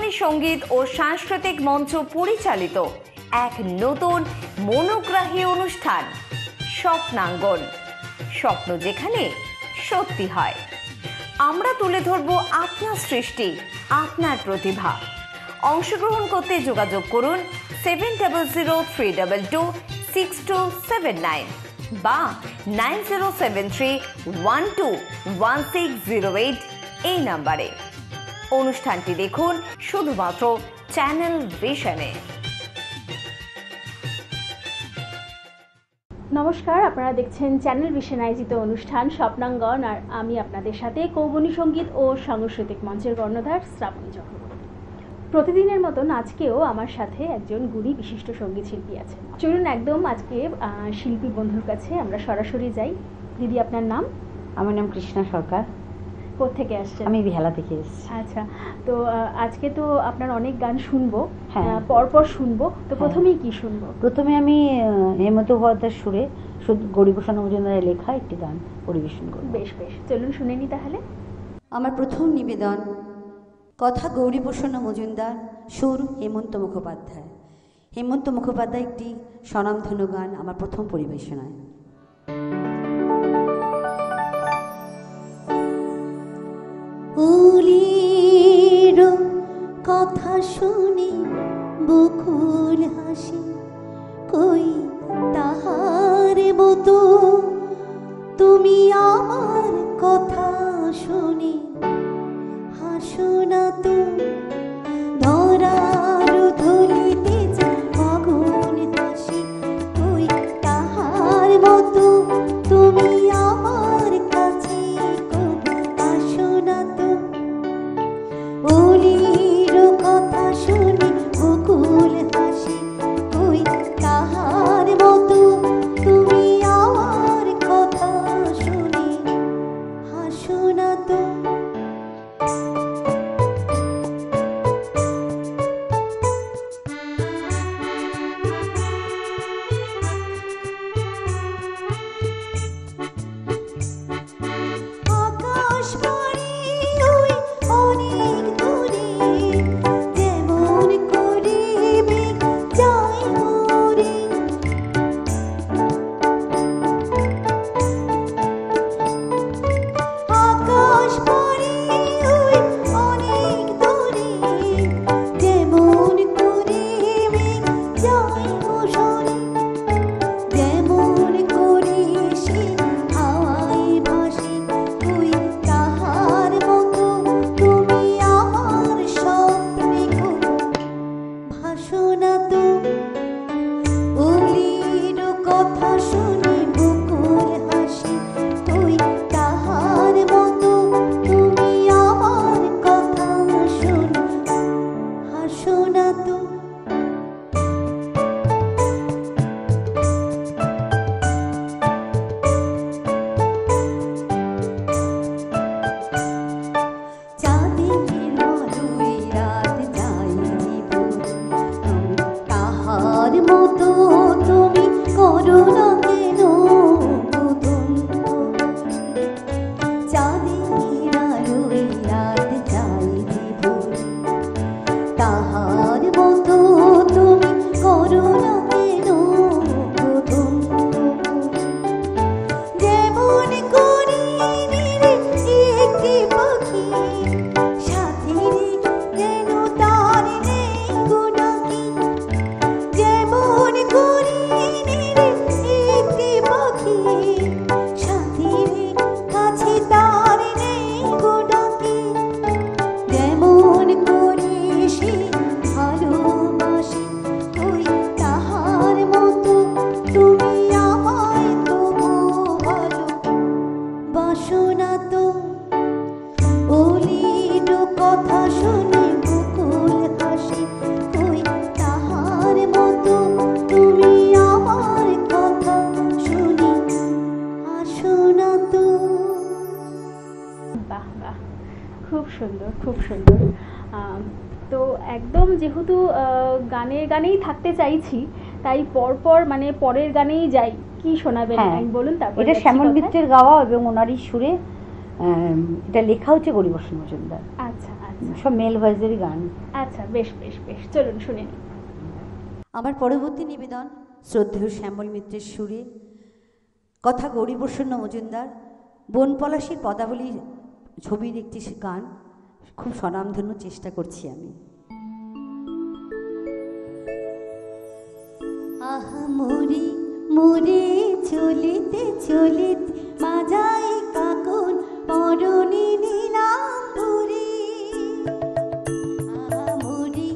কৌবনী সঙ্গীত ও সাংস্কৃতিক মঞ্চ পরিচালিত এক নতুন মনোগ্রাহী অনুষ্ঠান স্বপ্নাঙ্গন। স্বপ্ন যেখানে সত্যি হয়। আমরা তুলে ধরব আপনার সৃষ্টি, আপনার প্রতিভা। অংশগ্রহণ করতে যোগাযোগ করুন 7003226279 বা 9073121608 এই নাম্বারে। অনুষ্ঠানটি দেখুন শুধুমাত্র চ্যানেল ভিশনে। নমস্কার, আপনারা দেখছেন চ্যানেল ভিশন আয়োজিত অনুষ্ঠান স্বপ্নাঙ্গন, আর আমি আপনাদের সাথে কৌবনী সঙ্গীত ও সাংস্কৃতিক মঞ্চের কর্ণধার শ্রাবণী চক্রবর্তী। প্রতিদিনের মতন আজকেও আমার সাথে একজন গুণী বিশিষ্ট সঙ্গীত শিল্পী আছে। চলুন একদম আজকে শিল্পী বন্ধুর কাছে আমরা সরাসরি যাই। দিদি, আপনার নাম? আমার নাম কৃষ্ণা সরকার। কোত্থেকে আসছেন? আমি বেহালা থেকে এসেছি। আচ্ছা, তো আজকে তো আপনার অনেক গান শুনবো, হ্যাঁ, পরপর শুনবো। তো প্রথমেই কি শুনবো? প্রথমে আমি হেমন্ত মুখোপাধ্যায়ের সুরে গৌরীপ্রসন্ন মজুমদারের লেখা একটি গান পরিবেশন করব। বেশ বেশ, চলুন শুনে নি তাহলে। আমার প্রথম নিবেদন, কথা গৌরীপ্রসন্ন মজুমদার, সুর হেমন্ত মুখোপাধ্যায়। হেমন্ত মুখোপাধ্যায় একটি স্বনামধন্য গান আমার প্রথম পরিবেশনায়। ওলির কথা শুনি বকুল হাসি, কই তাহার মতো তুমি আমার কথা শুনি হাসো না তো। ধরার ধুলিতে আগুন হাসি, কই তাহার মতো তুমি আমার কাছে আসো না তো। ওলির কথা শুনি বকুল হাসি, কই তাহার মতো তুমি আমার কথা শুনি হাসো না তো। আকাশ পড়ে ওই অনেক দূরে, যেমন করে মেঘ যায় মোরে। আকাশ পড়ে ওই অনেক দূরে, যেমন করে মেঘ যায় মোরে। যেমন করে সে হাওয়ায় ভাসে, কই তাহার মতো তুমি আমার স্বপ্নে ভাসো না তো। ওলির কথা শুনি বকুল হাসি, কই তাহার মতো তুমি আমার কথা শুনি হাসো না তো। চাঁদের আলোয় রাত যায় জীবন, তাহার মতো তুমি করো না কেন বোধন। চাঁদের আলোয় রাত যায় জীবন, তাহার মতো তুমি করো না কেন বোধন। যেমন করি নিরে একটি পাখি, সাথে যেন তার নেই গুণাকি। যেমন করি নিরে একটি পাখি, সাথে কাছে তার নেই গুণাকি। যেমন করে সে ভালোবাসে, কই তাহার মতো তুমি আমায় তবু ভালোবাসো না তো। ওলির কথা শুনি বকুল হাসি, কই তাহার মতো তুমি আমার কথা শুনি হাসো না তো। বাহ বাহ, খুব সুন্দর, খুব সুন্দর। তো একদম যেহেতু গানেই থাকতে চাইছি, তাই পরপর মানে পরের গানেই যাই। কি শোনাবেন বলুন। তারপর এটা শ্যামল মিত্রের গাওয়া এবং ওনারই সুরে, এটা লেখা হচ্ছে গৌরীপ্রসন্ন মজুমদার। আচ্ছা আচ্ছা। আচ্ছা সব মেল ভয়েসেরই গান। আচ্ছা, বেশ বেশ বেশ, চলুন শুনে নিই। আমার পরবর্তী নিবেদন শ্রদ্ধেয় শ্যামল মিত্রের সুরে, কথা গৌরীপ্রসন্ন মজুমদার, বন পলাশীর পদাবলী ছবির একটি গান, খুব স্বনামধন্য, চেষ্টা করছি আমি। আহা মরি মরে চলিতে চলিতে বাজাই কাকুন পরনে নীলাম্বরী। আহা মরি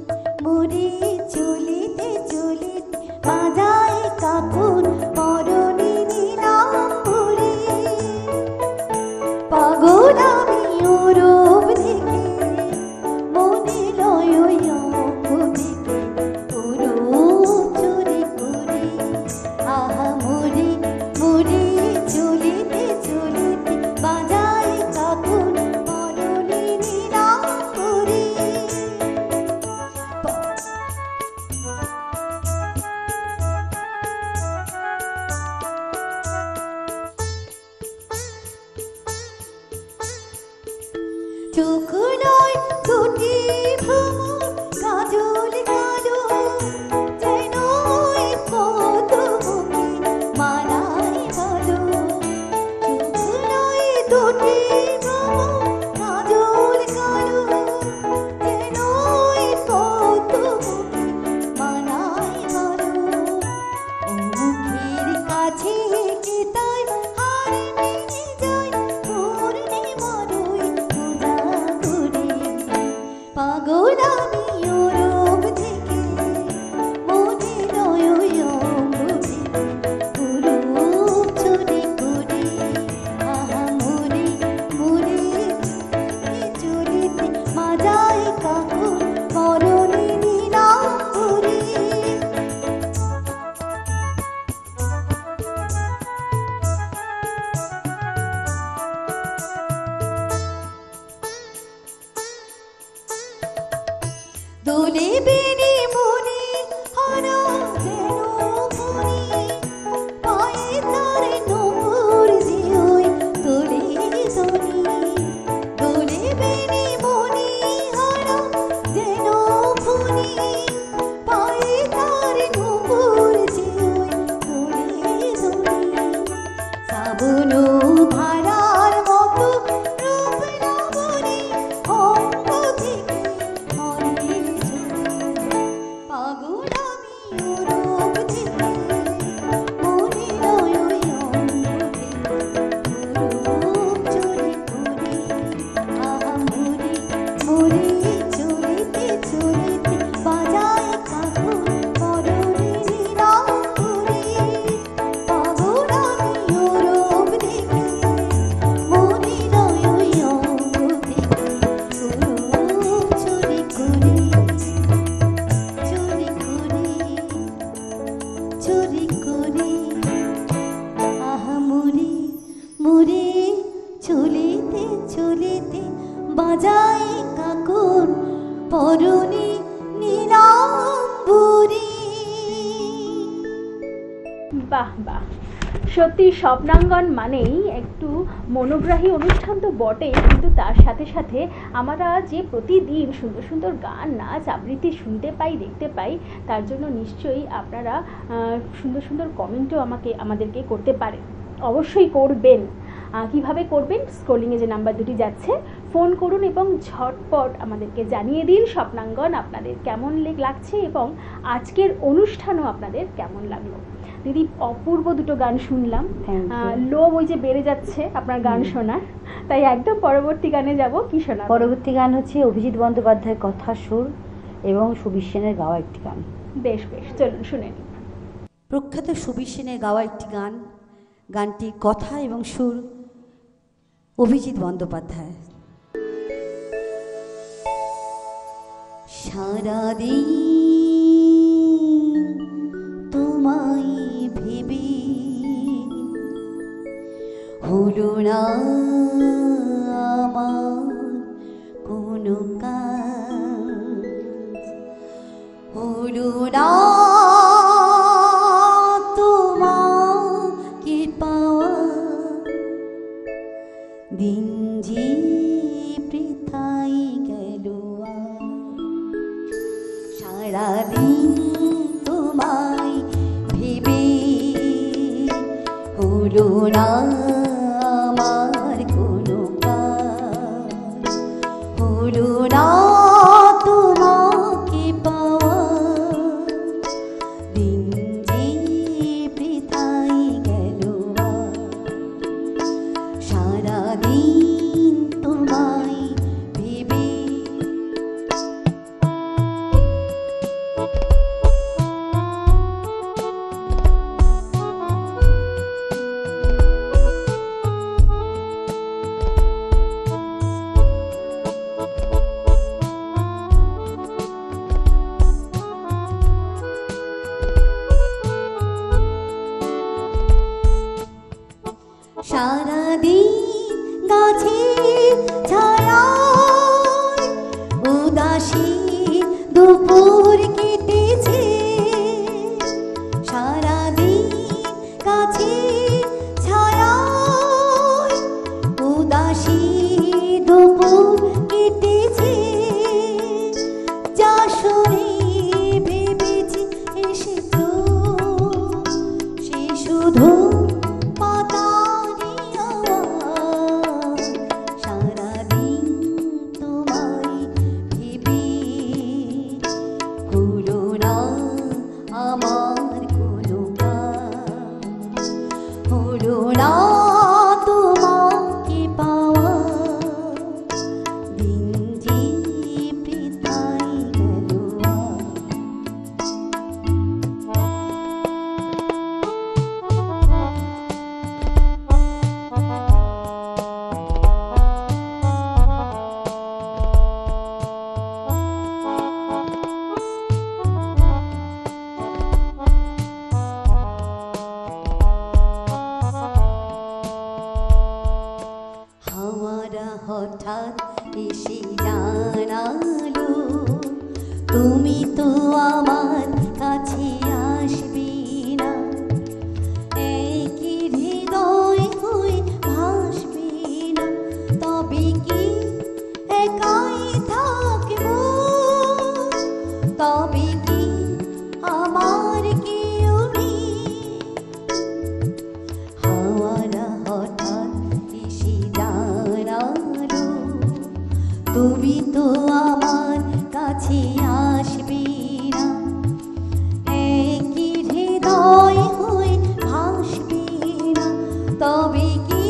মরে চলিতে চলিতে বাজাই কাকুন পরনে নীলাম্বরী। পাগল আমি ওরূপ দেখে মনে লয় দেখে ওরূপ চুরি করি। আহা মরি মরি চলিতে চলিতে বাজাই কাকুন পরনে নীলাম্বরী। চোখ নয় দুটি ভ্রমর কাজল কালো, যেন ওই পদ্মমুখী মালাই ভালো। চোখ নয় দুটি ভ্রমর কাজল কালো, যেন ওই পদ্মমুখী মালাই ভালো। মুখের কাছে কে তাই হার মেনে যায় পূর্ণিমারই উদাগুড়ি। পাগল আমি ওরূপ দেখে মনে লয় অঙ্গুলি, ওরূপ চুরি করি। আহা মরি মরি চলিতে বাজাই কাকুন পরনে নীলাম্বরী। দোলে বেনি মনে হারা যেন ফণি, পায়ে তার নূপুর যে ওই তোলে ধনি। দোলে বেনি মনে হারা যেন ফণি, পায়ে তার নূপুর যে ওই তোলে ধনি। শ্রাবণ ধারার মতো রূপ লাবণী অঙ্গ থেকে মনে ঝরে। পাগল আমি ওরূপ দেখে মনে লয় অঙ্গ থেকে ওরূপ চুরি করি। আহা মরি মরি চলিতে চলিতে বাজাই কাকুন পরনে নীলাম্বরী। পাগল আমি ওরূপ দেখে মনে লয় অঙ্গ থেকে ওরূপ চুরি করি। চুরি করি চুরি করি। আহা মরি মরি চলিতে চলিতে বাজাই কাকুন পরনে নীলাম্বরী। বাহ বাহ, সত্যি স্বপ্নাঙ্গন মানেই একটু মনোগ্রাহী অনুষ্ঠান তো বটেই, কিন্তু তার সাথে সাথে আমরা যে প্রতিদিন সুন্দর সুন্দর গান, নাচ, আবৃত্তি শুনতে পাই, দেখতে পাই, তার জন্য নিশ্চয়ই আপনারা সুন্দর সুন্দর কমেন্টও আমাদেরকে করতে পারেন। অবশ্যই করবেন। কিভাবে করবেন? স্ক্রলিংয়ে যে নাম্বার দুটি যাচ্ছে, ফোন করুন এবং ঝটপট আমাদেরকে জানিয়ে দিন স্বপ্নাঙ্গন আপনাদের কেমন লাগছে এবং আজকের অনুষ্ঠানও আপনাদের কেমন লাগলো। দিদি, অপূর্ব দুটো গান শুনলাম। লোভ ওই যে বেড়ে যাচ্ছে আপনার গান শোনার, তাই একদম পরবর্তী গানে যাব। কি শোনা? পরবর্তী গান হচ্ছে অভিজিৎ বন্দ্যোপাধ্যায়ের কথা, সুর এবং সুবীর সেনের গাওয়া একটি গান। বেশ বেশ, চলুন শুনে নিই। প্রখ্যাত সুবীর সেনের গাওয়া একটি গান, গানটি কথা এবং সুর অভিজিৎ বন্দ্যোপাধ্যায়। সারাদিন তোমায় ভেবে হলো না আমার কোনো কাজ, হলো না তোমাকে পাওয়া, দিন যে বৃথাই গেল সারাদিন তোমায় ভেবে হলো না আমার কোনো কাজ, হলো না তোমাকে পাওয়া, দিন যে বৃথাই গেল সারাদিন তোমায় ভেবে। সারাদিন গাছের ছায়ায় উদাসী দুপুর কেটেছে, সারাদিন গাছের ছায়ায় উদাসী দুপুর কেটেছে, যা শুনে ভেবেছি এসে তো সে শুধু সারাদিন তোমায় ভেবে হলো না আমার কোনো কাজ, হলো না তোমাকে পাওয়া, দিন যে বৃথাই গেল। হাওয়ারা হঠাৎ এসে জানালো তুমি তো আমার কাছে আসবে না, একই হৃদয় হয়ে ভাসবে না, তবে কি একাই থাকবো, তবে কি আমার কেউ নেই। হাওয়ারা হঠাৎ এসে জানালো তুমি তো আমার কাছে আসবে না, একই হৃদয় হয়ে ভাসবে না, তবে কি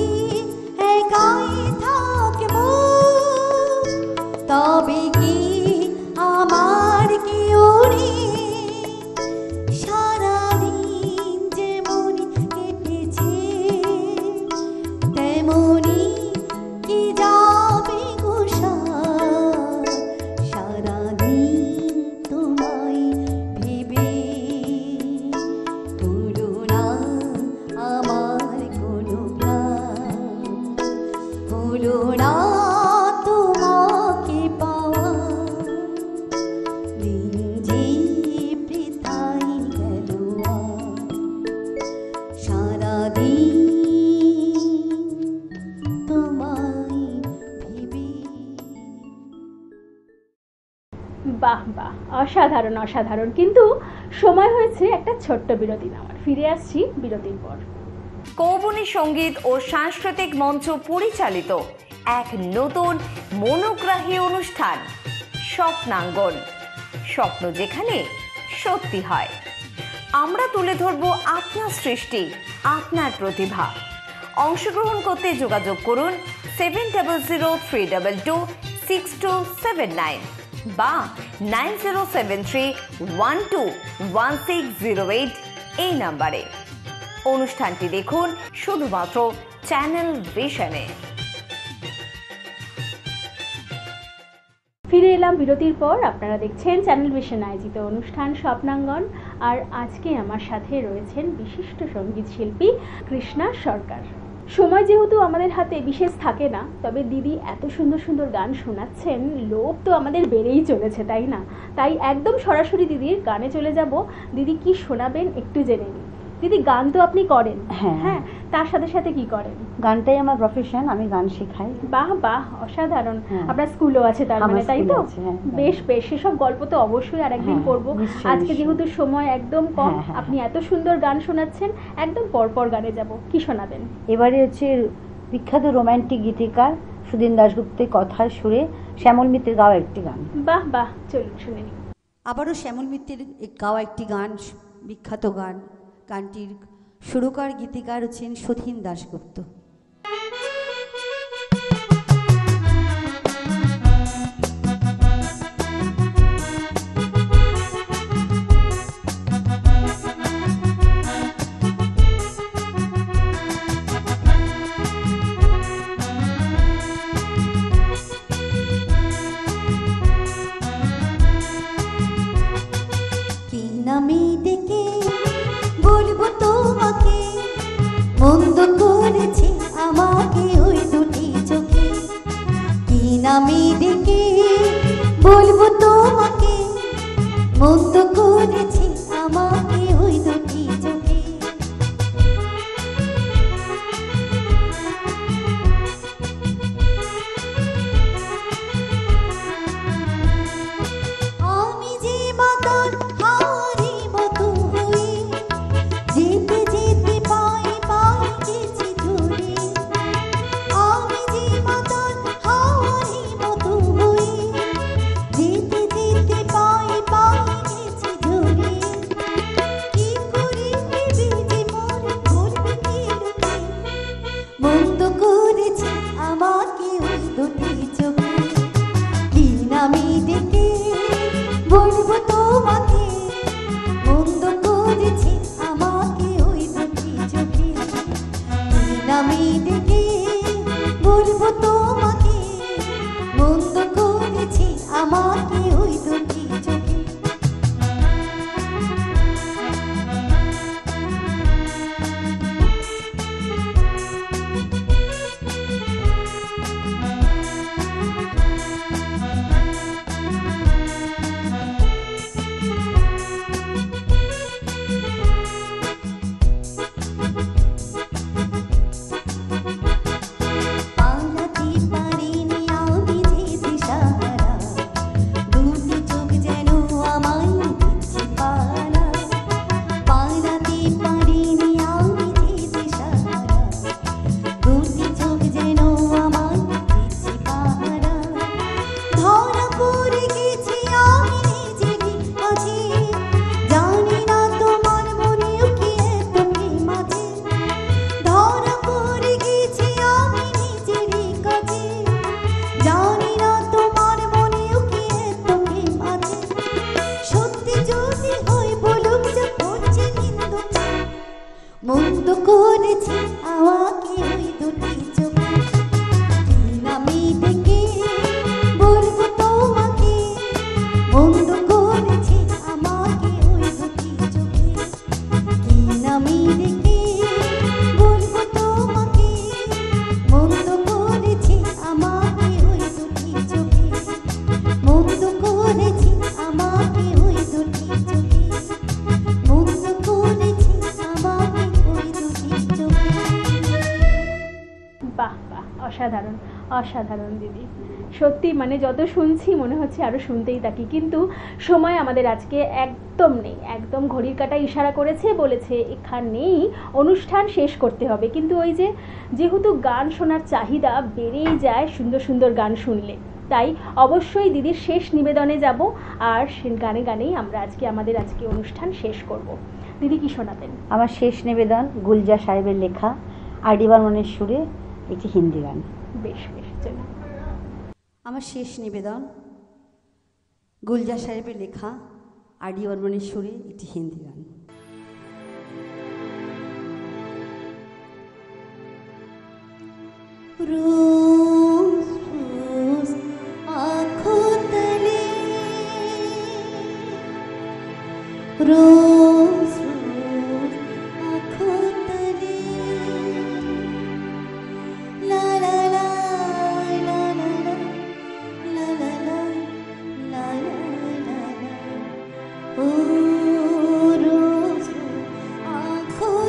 একাই থাকবো, তবে কি আমার কেউ নেই। সারাদিন যেমন কেটেছে তেমনি কি যাবে গোসার, সারাদিন তোমায় ভেবে হলো না আমার কোনো কাজ, হলো না তোমাকে পাওয়া, দিন যে বৃথাই গেল সারাদিন তোমায় ভেবে। বাহ বাহ, অসাধারণ অসাধারণ। কিন্তু সময় হয়েছে একটা ছোট্ট বিরতি নেওয়ার। ফিরে আসছি বিরতির পর। কৌবনী সঙ্গীত ও সাংস্কৃতিক মঞ্চ পরিচালিত এক নতুন মনোগ্রাহী অনুষ্ঠান স্বপ্নাঙ্গন, স্বপ্ন যেখানে সত্যি হয়। আমরা তুলে ধরব আপনার সৃষ্টি, আপনার প্রতিভা। অংশগ্রহণ করতে যোগাযোগ করুন 7003226279 বা 9073121608 এই নাম্বারে। অনুষ্ঠানটি দেখুন শুধুমাত্র চ্যানেল ভিশনে। ফিরে এলাম বিরতির পর। আপনারা দেখছেন চ্যানেল ভিশন আয়োজিত অনুষ্ঠান স্বপ্নাঙ্গন। আর আজকে আমার সাথে রয়েছেন বিশিষ্ট সঙ্গীত শিল্পী কৃষ্ণা সরকার। সময় যেহেতু আমাদের হাতে বিশেষ থাকে না, তবে দিদি এত সুন্দর সুন্দর গান শোনাচ্ছেন, লোভ তো আমাদের বেড়েই চলেছে, তাই না? তাই একদম সরাসরি দিদির গানে চলে যাব। দিদি কি শোনাবেন একটু জেনে নিই। দিদি গান তো আপনি করেন, হ্যাঁ। হ্যাঁ, তার সাথে সাথে কি করেন? গানটাই আমার প্রফেশন, আমি গান শেখাই। বাহ বাহ, অসাধারণ। হ্যাঁ। আপনার স্কুলও আছে তার আমার মানে, তাই স্কুল তো? আছে, হ্যাঁ। বেশ বেশ, সেসব গল্প তো অবশ্যই আরেকদিন হ্যাঁ, করব। নিশ্চয়ই, আজকে নিশ্চয়ই। যেহেতু সময় একদম কম, হ্যাঁ, হ্যাঁ, আপনি এত সুন্দর গান শোনাচ্ছেন, একদম পরপর গানে যাব। কি শোনাবেন? এবারে হচ্ছে বিখ্যাত রোমান্টিক গীতিকার সুদিন দাশগুপ্তের কথার সুরে শ্যামল মিত্রের গাওয়া একটি গান। বাহ বাহ, চলুন শুনে নিই। আবারও শ্যামল মিত্রের গাওয়া একটি গান, বিখ্যাত গান। গানটির সুরকার গীতিকার হচ্ছেন সুধীন দাশগুপ্ত। কি নামে ডেকে বলবো তোমাকে, মন্দ করেছে আমাকে ওই দুটি চোখে। কি নামে ডেকে বলবো তোমাকে, মন্দ করেছে আমাকে ওই দুটি চোখে। আমি যে মাতাল হাওয়ারি মতো হয়ে যেতে যেতে পাই পাই গেছি ঝরে। আমি যে মাতাল হাওয়ারি মতো হয়ে যেতে যেতে পাই পাই গেছি ঝরে। কি করে ভেবে যে মন ভুলবে কে লোকে, মন্দ করেছে আমাকে ওই দুটি চোখে। কি নামে ডেকে বলবো তোমাকে, মন্দ করেছে আমাকে ওই দুটি চোখে। কি নামে ডেকে বলবো তোমাকে, মন্দ করেছে আমাকে ওই দুটি চোখে। পালাতে পারিনি আমি যে দিশাহারা, দুটি চোখ যেন আমায় দিচ্ছে পাহারা। পালাতে পারিনি আমি যে দিশাহারা, দুটি চোখ যেন আমায় দিচ্ছে পাহারা। ধরা পড়ে গেছি আমি নিজেরই কাছে, জানি না তোমার মনেও কি এত প্রেম আছে। ধরা পড়ে গেছি আমি নিজেরই কাছে, জানি না তোমার মনেও কি এত প্রেম আছে। সত্যি যদি হয় বলুক যে করছে নিন্দুকে, মন্দ করেছে আমাকে ওই দুটি চোখে। কি নামে ডেকে বলবো তোমাকে, মন্দ করেছে আমাকে ওই দুটি চোখে। কি নামে ডেকে বলবো তোমাকে, মন্দ করেছে আমাকে ওই দুটি চোখে। মন্দ করেছে আমাকে ওই দুটি চোখে, মন্দ করেছে আমাকে ওই দুটি চোখে। বাহ বাহ, অসাধারণ অসাধারণ দিদি। সত্যি মানে যত শুনছি মনে হচ্ছে আরও শুনতেই থাকি, কিন্তু সময় আমাদের আজকে একদম নেই, একদম ঘড়ির কাঁটা ইশারা করেছে, বলেছে এখানেই অনুষ্ঠান শেষ করতে হবে। কিন্তু ওই যে যেহেতু গান শোনার চাহিদা বেড়েই যায় সুন্দর সুন্দর গান শুনলে, তাই অবশ্যই দিদির শেষ নিবেদনে যাব, আর সে গানে গানেই আমরা আমাদের আজকে অনুষ্ঠান শেষ করব। দিদি কি শোনাবেন? আমার শেষ নিবেদন গুলজা সাহেবের লেখা আর.ডি. বর্মনের সুরে একটি হিন্দি গান। বেশ বেশ, চলুন। আমার শেষ নিবেদন গুলজার সাহেবের লেখা আর.ডি. বর্মনের সুরে একটি হিন্দি গান। रोज रोज आँखों तले, रोज रोज आँखों तले, ला ला ला ला ला ला ला ला ला ला ला ला, ओ रोज रोज आँखों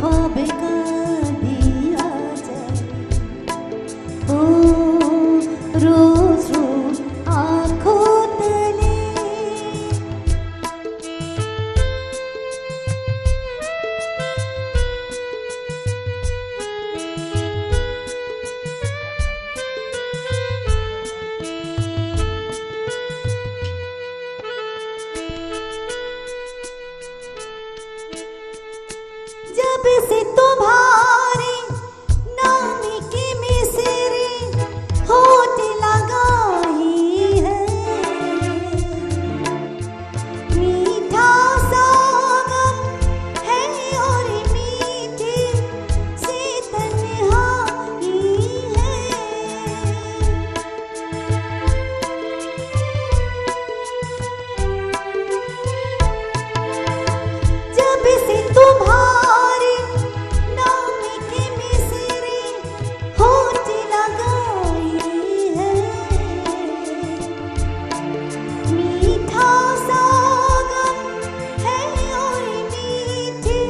ख्वाब का दिया जले ओ रोज रोज आँखों तले जब से तुम्हारे नाम की मिसरी होठ लगाई है मीठा सा गम है और मीठी सी तन्हाई है जब से तुम्हारे नाम की मिसरी होठ लगाई है मीठा सा गम है और मीठी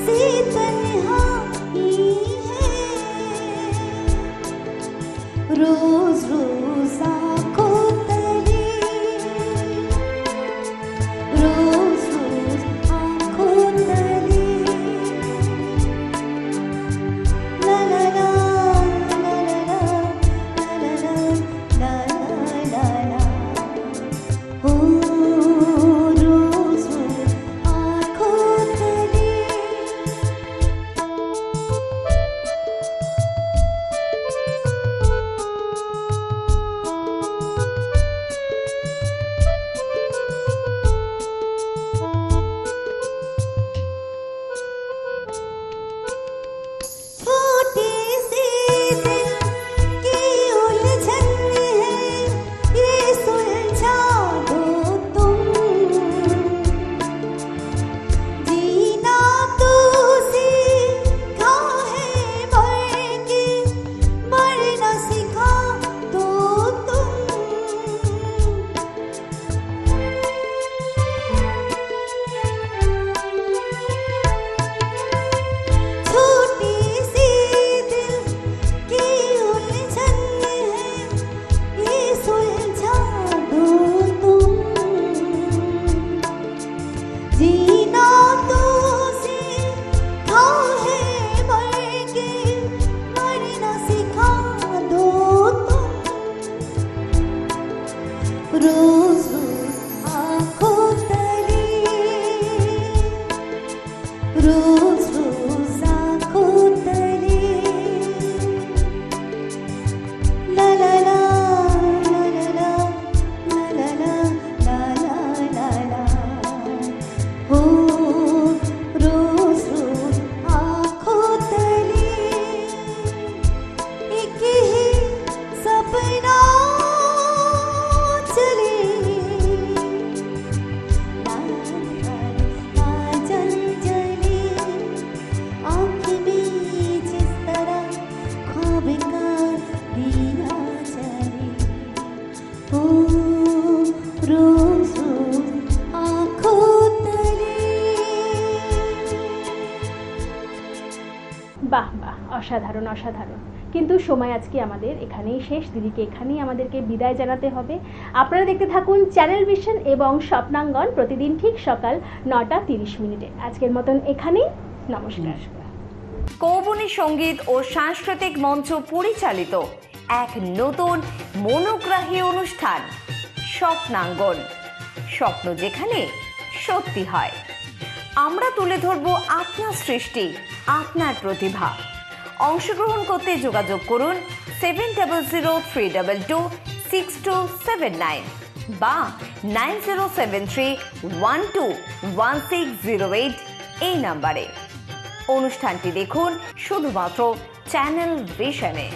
सी तन्हाई है रोज रोज आँखों तले रोज रोज आँखों तले ला ला ला ला ला ला ला ला ला ला ओ रोज रोज आँखों तले छोटी सी दिल की उलझन है ये सुलझा दो तुम जीना तो सीखा है मर के मरना सिखा दो तुम छोटी सी दिल की उलझन है ये सुलझा दो तुम जीना तो सीखा है मर के मरना सिखा दो तुम रोज रोज आँखों तले रोज रोज आँखों तले ला ला ला ला ला ला ला ला ला ला ला ला ओ रोज रोज आँखों तले एक ही सपना चले जल जले आँख में जिस तरह ख्वाब का दिया जले ओ रोज रोज आँखों तले বাহ বাহ, অসাধারণ অসাধারণ। কিন্তু সময় আজকে আমাদের এখানেই শেষ। দিদিকে এখানেই আমাদেরকে বিদায় জানাতে হবে। আপনারা দেখতে থাকুন চ্যানেল ভিশন এবং স্বপ্নাঙ্গন প্রতিদিন ঠিক সকাল 9:30 আজকের মতন এখানেই, নমস্কার। কৌবনী সঙ্গীত ও সাংস্কৃতিক মঞ্চ পরিচালিত এক নতুন মনোগ্রাহী অনুষ্ঠান স্বপ্নাঙ্গন, স্বপ্ন যেখানে সত্যি হয়। আমরা তুলে ধরব আপনার সৃষ্টি, আপনার প্রতিভা। অংশগ্রহণ করতে যোগাযোগ করুন 7003226279 বা 9073121608 এই নাম্বারে। অনুষ্ঠানটি দেখুন শুধুমাত্র চ্যানেল ভিশনে।